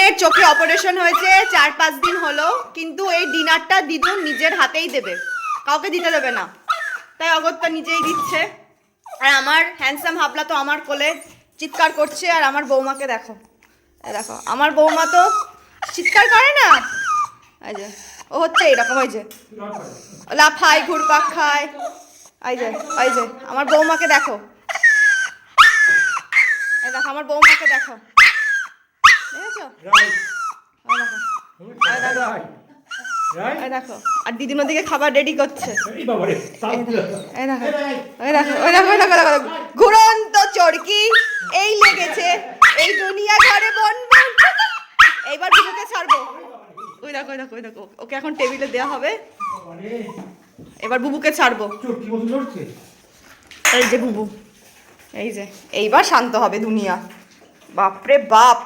দিদুনের চোখে অপারেশন হয়েছে 4-5 দিন হলো, কিন্তু এই ডিনারটা দিদুন নিজের হাতেই দেবে, কাউকে দিতে দেবে না, তাই অগত্যা নিজেই দিচ্ছে। আর আমার হ্যান্ডসাম হাবলা তো আমার কোলে চিৎকার করছে। আর আমার বৌমাকে দেখো, দেখো আমার বৌমা তো চিৎকার করে না, এই যে ও হচ্ছে এরকম, ওই যে লাফায় ঘুরপাক খায়, এই যে এই যে আমার বৌমাকে দেখো, এই দেখো আমার বৌমাকে দেখো, দেখেছো? দেখো আর দিদির ওদিকে খাবার রেডি করছে, ঘুরন্ত চরকি এই লেগেছে, এই দুনিয়া ঘরে বন বন। এইবার বুবুকে ছাড়বো, ওই দেখো ওই দেখো ওই দেখো, ওকে এখন টেবিলে দেওয়া হবে, এবার বুবুকে ছাড়বো। এই যে বুবু, এই যে এইবার শান্ত হবে দুনিয়া, বাপরে বাপ।